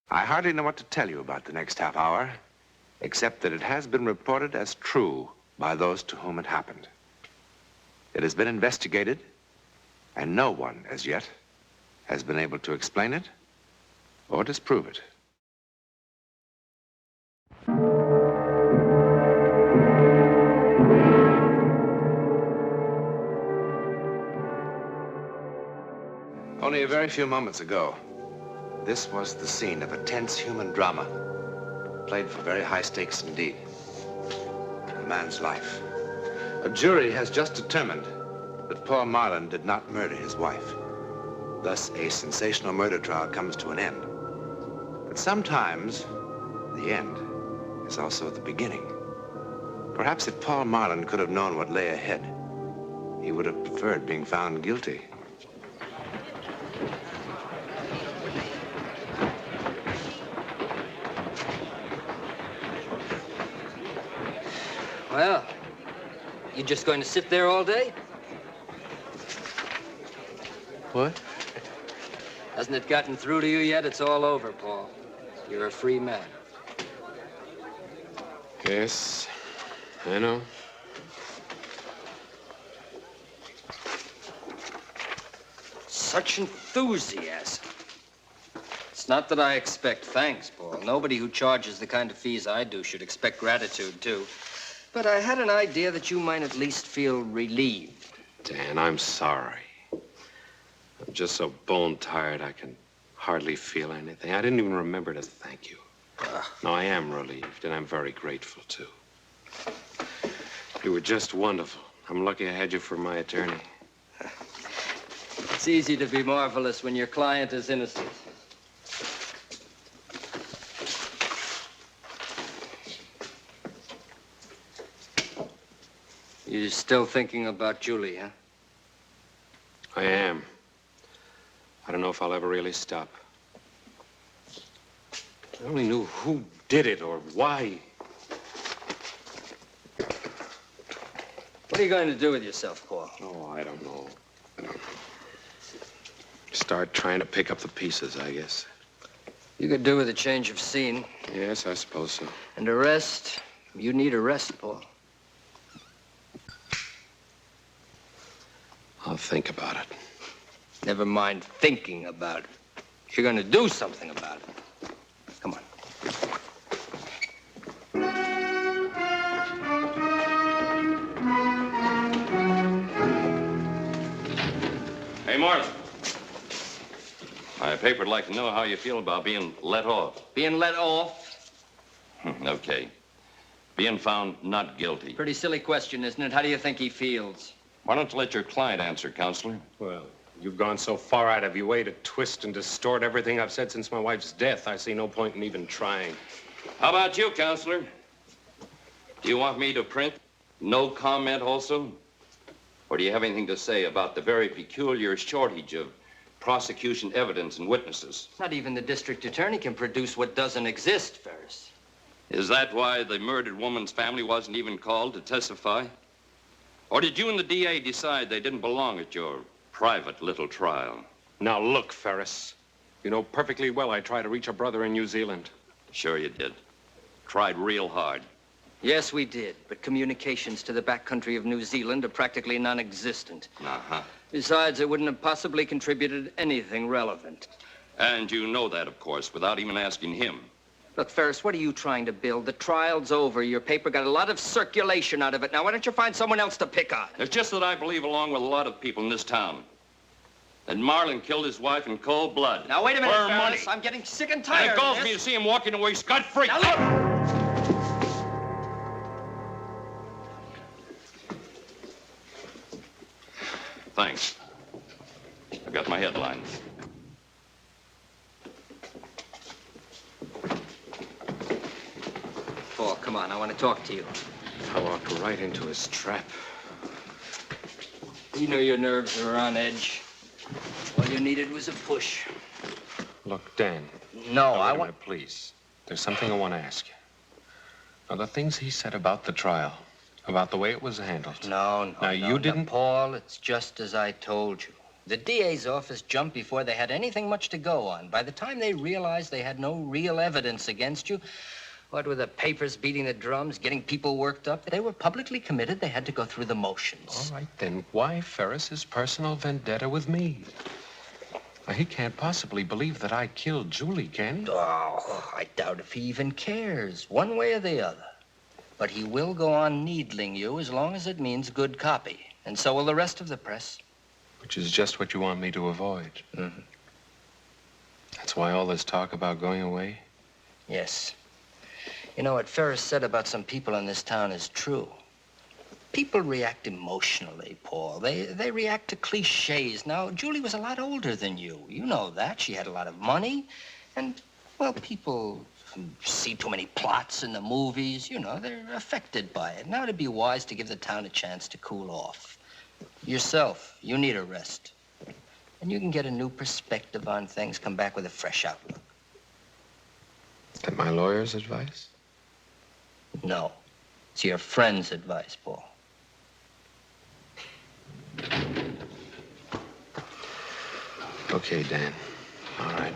I hardly know what to tell you about the next half hour, except that it has been reported as true by those to whom it happened. It has been investigated, and no one, as yet, has been able to explain it or disprove it. Only a very few moments ago, this was the scene of a tense human drama, played for very high stakes indeed. A man's life. A jury has just determined that Paul Marlin did not murder his wife. Thus, a sensational murder trial comes to an end. But sometimes, the end is also the beginning. Perhaps if Paul Marlin could have known what lay ahead, he would have preferred being found guilty. Well, you just going to sit there all day? What? Hasn't it gotten through to you yet? It's all over, Paul. You're a free man. Yes, I know. Such enthusiasm. It's not that I expect thanks, Paul. Nobody who charges the kind of fees I do should expect gratitude, too. But I had an idea that you might at least feel relieved. Dan, I'm sorry. I'm just so bone-tired I can hardly feel anything. I didn't even remember to thank you. No, I am relieved, and I'm very grateful, too. You were just wonderful. I'm lucky I had you for my attorney. It's easy to be marvelous when your client is innocent. You're still thinking about Julie, huh? I am. I don't know if I'll ever really stop. If I only knew who did it or why. What are you going to do with yourself, Paul? Oh, I don't know. Start trying to pick up the pieces, I guess. You could do with a change of scene. Yes, I suppose so. And a rest. You need a rest, Paul. I'll think about it. Never mind thinking about it. You're going to do something about it. Come on. Hey, Marlin. My paper would like to know how you feel about being let off. Being let off? Okay. Being found not guilty. Pretty silly question, isn't it? How do you think he feels? Why don't you let your client answer, Counselor? Well, you've gone so far out of your way to twist and distort everything I've said since my wife's death, I see no point in even trying. How about you, Counselor? Do you want me to print no comment also? Or do you have anything to say about the very peculiar shortage of prosecution evidence and witnesses? Not even the district attorney can produce what doesn't exist, Ferris. Is that why the murdered woman's family wasn't even called to testify? Or did you and the DA decide they didn't belong at your private little trial? Now, look, Ferris. You know perfectly well I tried to reach a brother in New Zealand. Sure you did. Tried real hard. Yes, we did, but communications to the backcountry of New Zealand are practically non-existent. Uh-huh. Besides, it wouldn't have possibly contributed anything relevant. And you know that, of course, without even asking him. Look, Ferris, what are you trying to build? The trial's over. Your paper got a lot of circulation out of it. Now, why don't you find someone else to pick on? It's just that I believe, along with a lot of people in this town, that Marlin killed his wife in cold blood. Now, wait a minute, for Ferris. money. I'm getting sick and And tired it of galls this. me to see him walking away scot-free. Now, look! Thanks. I've got my headlines. Paul, come on. I want to talk to you. I walked right into his trap. You know your nerves are on edge. All you needed was a push. Look, Dan. No, Now, I wait a want... minute, please. There's something I want to ask you. Now, the things he said about the trial, about the way it was handled. No. Now, you didn't... Paul, it's just as I told you. The DA's office jumped before they had anything much to go on. By the time they realized they had no real evidence against you, what with the papers beating the drums, getting people worked up, they were publicly committed. They had to go through the motions. All right, then why Ferris's personal vendetta with me? Now, he can't possibly believe that I killed Julie, can he? Oh, I doubt if he even cares, one way or the other. But he will go on needling you as long as it means good copy. And so will the rest of the press. Which is just what you want me to avoid. Mm-hmm. That's why all this talk about going away? Yes. You know, what Ferris said about some people in this town is true. People react emotionally, Paul. They react to cliches. Now, Julie was a lot older than you. You know that. She had a lot of money. And, well, people see too many plots in the movies. You know, they're affected by it. Now, it'd be wise to give the town a chance to cool off. Yourself, you need a rest. And you can get a new perspective on things, come back with a fresh outlook. Is that my lawyer's advice? No. It's your friend's advice, Paul. Okay, Dan. All right.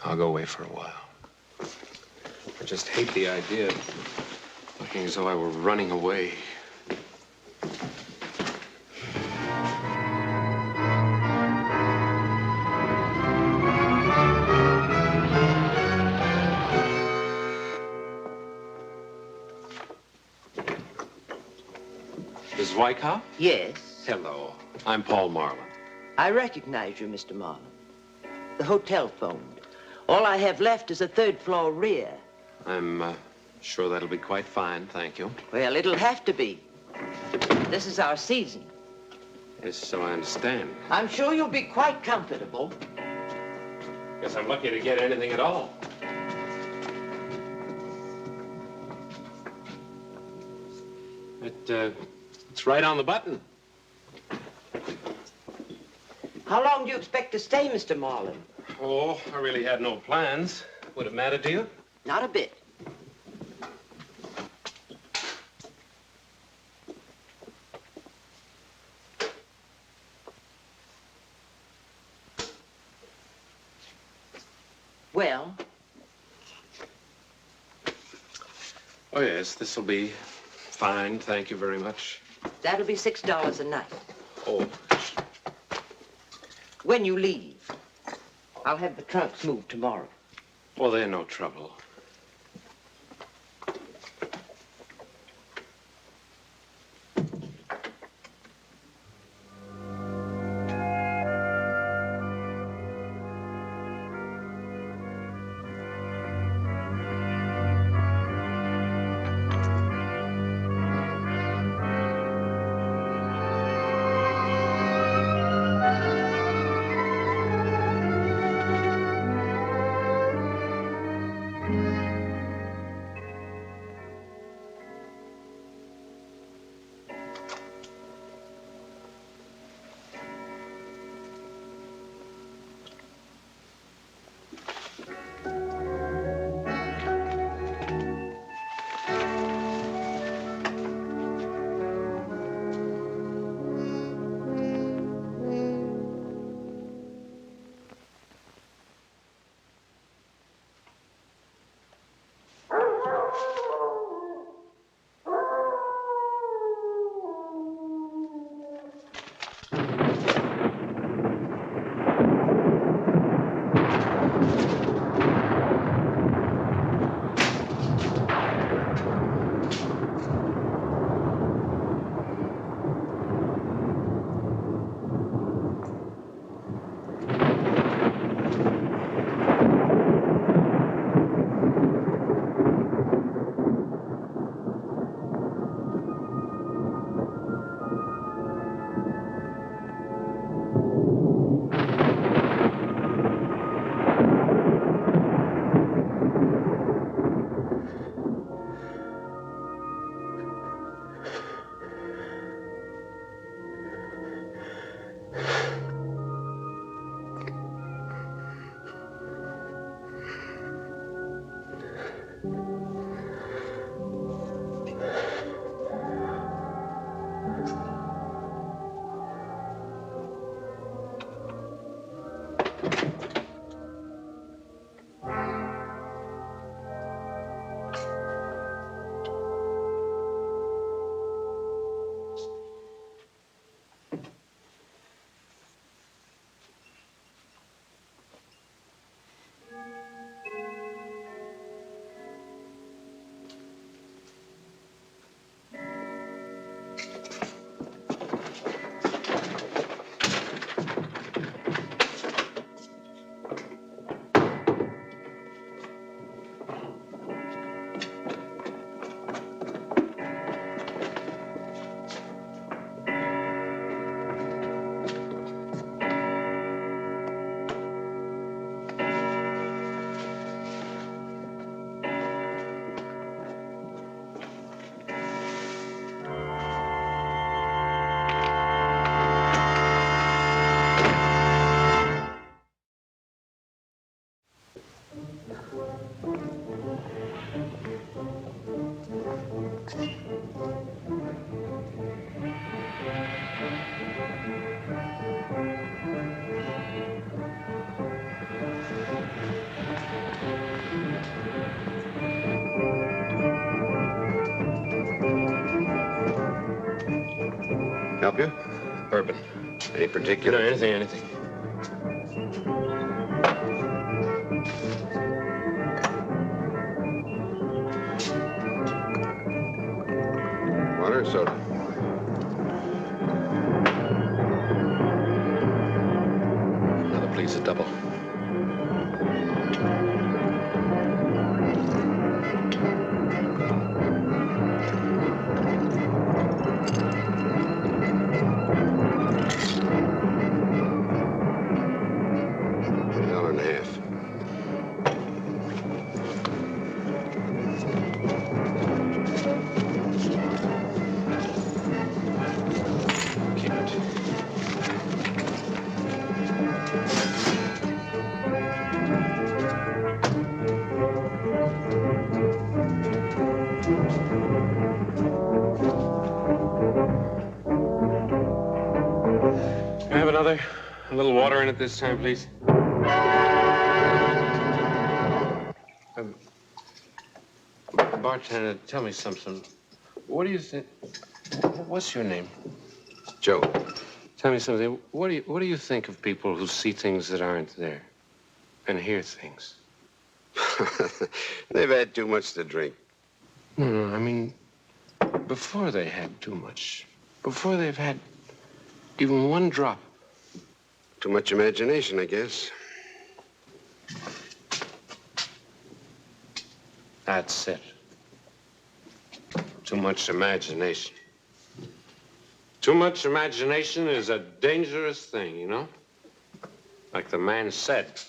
I'll go away for a while. I just hate the idea of looking as though I were running away. Ms. Wyckoff? Yes. Hello. I'm Paul Marlin. I recognize you, Mr. Marlin. The hotel phoned. All I have left is a third-floor rear. I'm sure that'll be quite fine, thank you. Well, it'll have to be. This is our season. Yes, so I understand. I'm sure you'll be quite comfortable. Guess I'm lucky to get anything at all. It's right on the button. How long do you expect to stay, Mr. Marlin? Oh, I really had no plans. Would it matter to you? Not a bit. Well? Oh, yes, this'll be fine. Thank you very much. That'll be $6 a night. Oh, When you leave, I'll have the trunks moved tomorrow. well, they're no trouble. Help you? Bourbon. Any particular? Anything. Water or soda? Another, please, a double. $1.50. Keep it. Can I have another? A little water in it this time, please. Bartender, tell me something. What do you think? What's your name? Joe. Tell me something. What do you think of people who see things that aren't there and hear things? They've had too much to drink. No, I mean, before they had too much. Before they've had even one drop. Too much imagination, I guess. That's it. Too much imagination. Too much imagination is a dangerous thing, you know? Like the man said.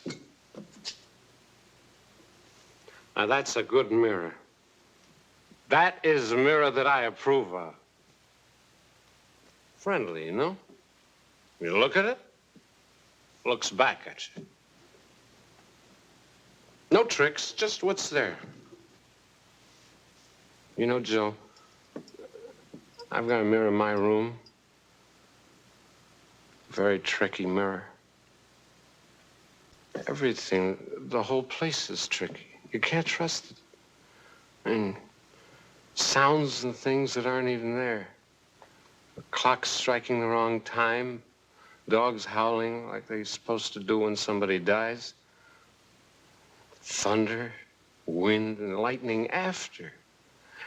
Now, that's a good mirror. That is a mirror that I approve of. Friendly, you know? You look at it, looks back at you. No tricks, just what's there. You know, Joe, I've got a mirror in my room. Very tricky mirror. Everything, the whole place is tricky. You can't trust it. I mean, sounds and things that aren't even there. The clock's striking the wrong time. Dogs howling like they're supposed to do when somebody dies. Thunder, wind, and lightning after.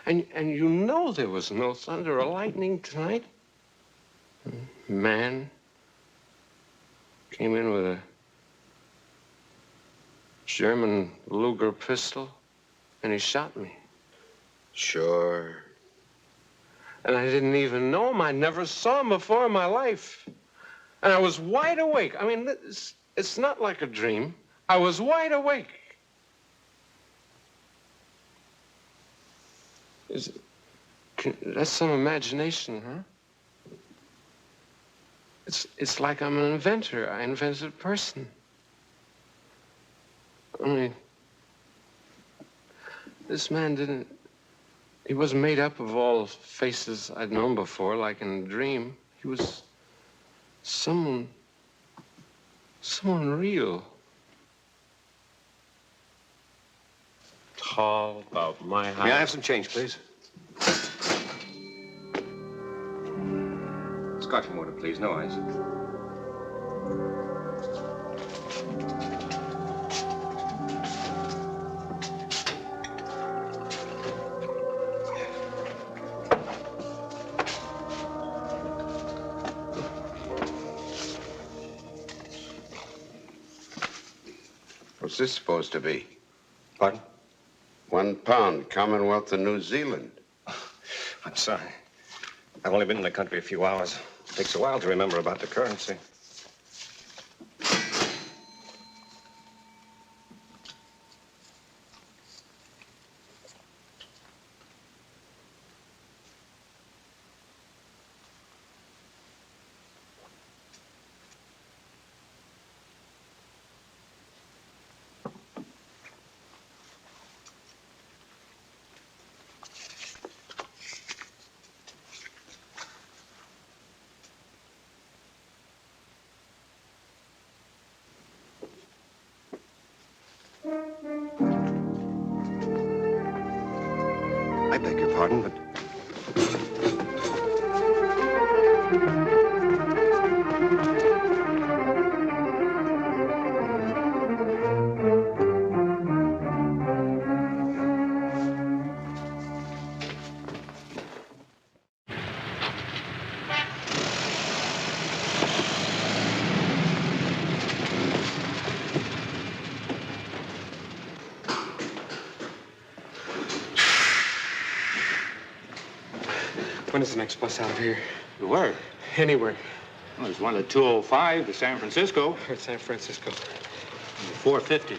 And you know there was no thunder or lightning tonight. Man came in with a German Luger pistol, and he shot me. Sure. And I didn't even know him. I never saw him before in my life. And I was wide awake. I mean, it's not like a dream. I was wide awake. That's some imagination, huh? It's like I'm an inventor. I invented a person. I mean, this man he wasn't made up of all faces I'd known before, like in a dream. He was someone real. Tall, about my height. May I have some change, please? Scotch and water, please. No ice. What's this supposed to be? Pardon? 1 pound, Commonwealth of New Zealand. I'm sorry. I've only been in the country a few hours. It takes a while to remember about the currency. beg your pardon, but... When is the next bus out of here? Where? Anywhere. Well, there's one at 2:05 to San Francisco. Or San Francisco. 4:50.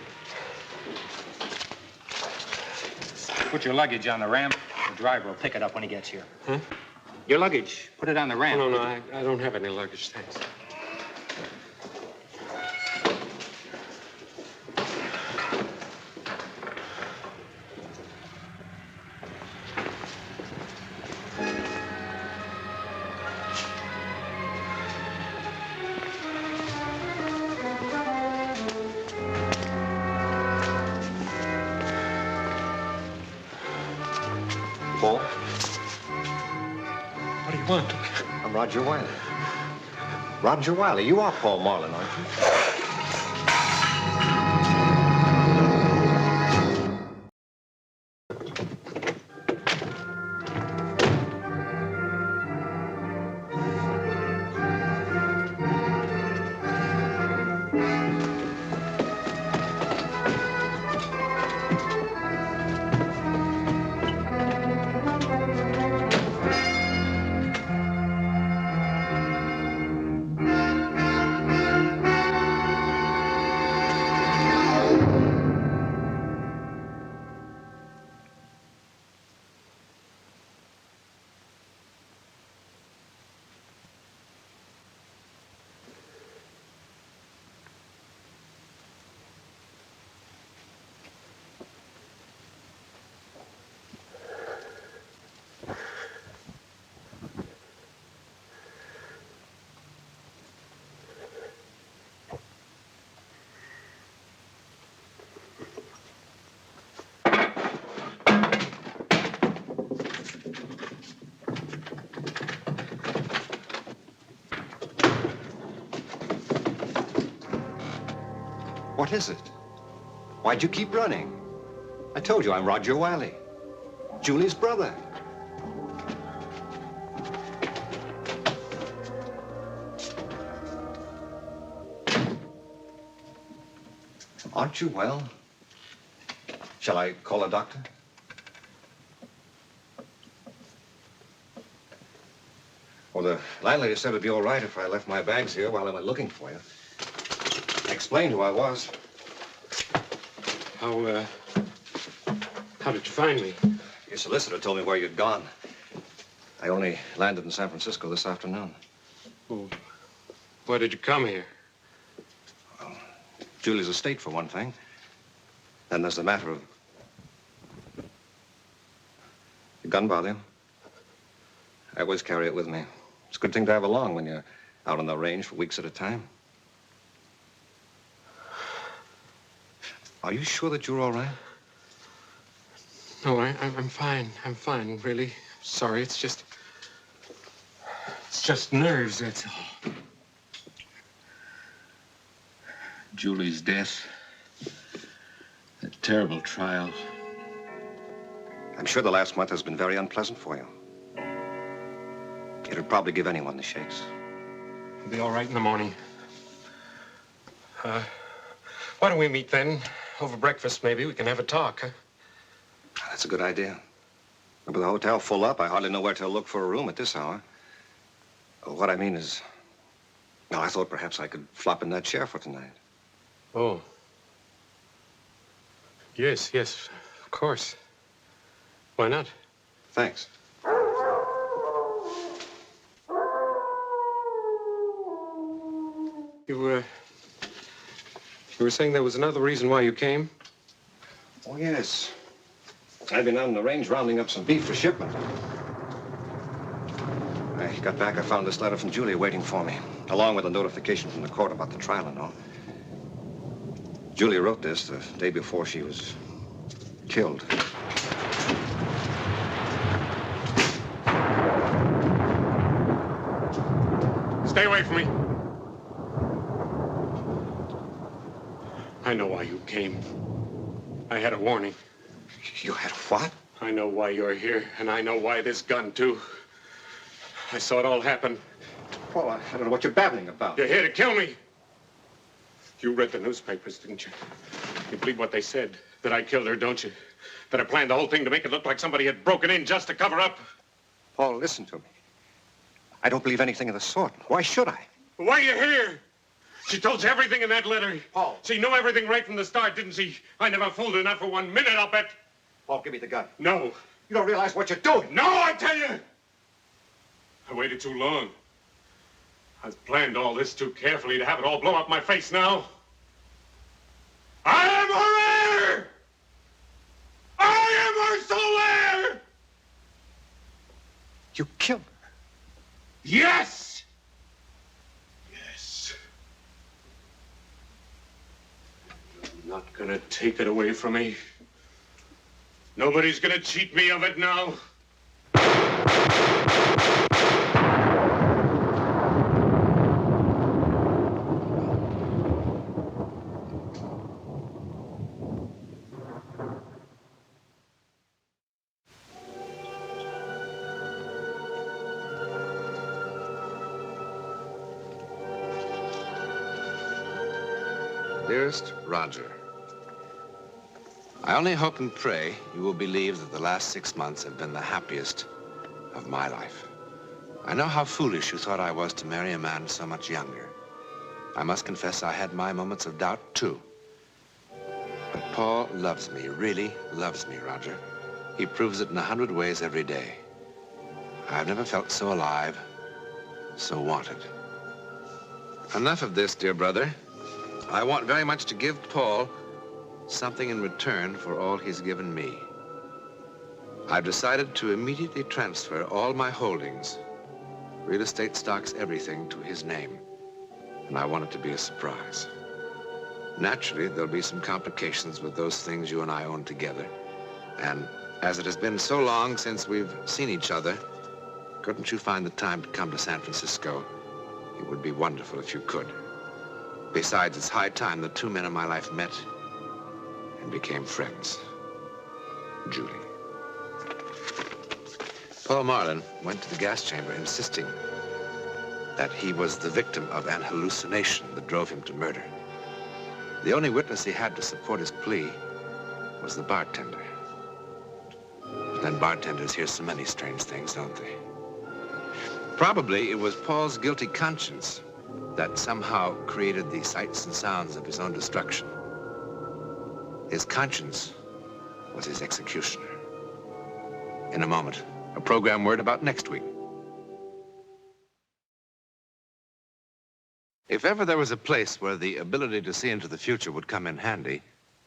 Put your luggage on the ramp. The driver will pick it up when he gets here. Huh? Your luggage. Put it on the ramp. Oh, no, I don't have any luggage, thanks. Paul? What do you want? I'm Roger Wiley. Roger Wiley, you are Paul Marlin, aren't you? What is it? Why'd you keep running? I told you I'm Roger Wiley, Julie's brother. Aren't you well? Shall I call a doctor? Well, the landlady said it'd be all right if I left my bags here while I went looking for you. I explained who I was. How did you find me? Your solicitor told me where you'd gone. I only landed in San Francisco this afternoon. Oh, why did you come here? Well, Julie's estate, for one thing. Then there's the matter of... Your gun bother you? I always carry it with me. It's a good thing to have along when you're out on the range for weeks at a time. Are you sure that you're all right? No, I'm fine. I'm fine, really. Sorry, it's just nerves, that's all. Julie's death. That terrible trial. I'm sure the last month has been very unpleasant for you. It'd probably give anyone the shakes. I'll be all right in the morning. Why don't we meet then? Over breakfast, maybe. We can have a talk, huh? That's a good idea. But with the hotel full up, I hardly know where to look for a room at this hour. What I mean is... Well, I thought perhaps I could flop in that chair for tonight. Oh. Yes, of course. Why not? Thanks. You were saying there was another reason why you came? Oh, yes. I've been out on the range rounding up some beef for shipment. I got back, I found this letter from Julie waiting for me, along with a notification from the court about the trial and all. Julie wrote this the day before she was killed. Stay away from me. I know why you came. I had a warning. You had what? I know why you're here, and I know why this gun, too. I saw it all happen. Paul, I don't know what you're babbling about. You're here to kill me. You read the newspapers, didn't you? You believe what they said, that I killed her, don't you? That I planned the whole thing to make it look like somebody had broken in just to cover up. Paul, listen to me. I don't believe anything of the sort. Why should I? Why are you here? She told you everything in that letter. Paul. She knew everything right from the start, didn't she? I never fooled her, not for 1 minute, I'll bet. Paul, give me the gun. No. You don't realize what you're doing. No, I tell you! I waited too long. I've planned all this too carefully to have it all blow up my face now. I am her heir! I am her sole heir! You killed her. Yes! Yes. You're not gonna take it away from me. Nobody's gonna cheat me of it now. Dearest Roger, I only hope and pray you will believe that the last 6 months have been the happiest of my life. I know how foolish you thought I was to marry a man so much younger. I must confess I had my moments of doubt, too. But Paul loves me, really loves me, Roger. He proves it in 100 ways every day. I've never felt so alive, so wanted. Enough of this, dear brother. I want very much to give Paul something in return for all he's given me. I've decided to immediately transfer all my holdings, real estate, stocks, everything, to his name. And I want it to be a surprise. Naturally, there'll be some complications with those things you and I own together. And as it has been so long since we've seen each other, couldn't you find the time to come to San Francisco? It would be wonderful if you could. Besides, it's high time the two men in my life met and became friends. Julie. Paul Marlin went to the gas chamber insisting that he was the victim of an hallucination that drove him to murder. The only witness he had to support his plea was the bartender. But then bartenders hear so many strange things, don't they? Probably it was Paul's guilty conscience that somehow created the sights and sounds of his own destruction. His conscience was his executioner. In a moment, a program word about next week. If ever there was a place where the ability to see into the future would come in handy,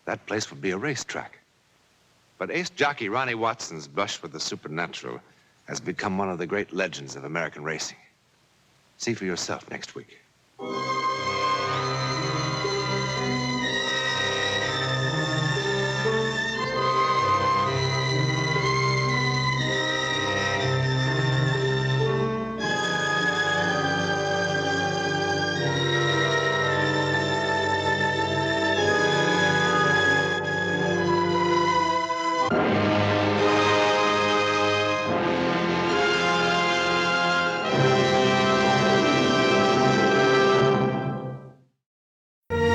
that place would be a racetrack. But ace jockey Ronnie Watson's brush with the supernatural has become one of the great legends of American racing. See for yourself next week.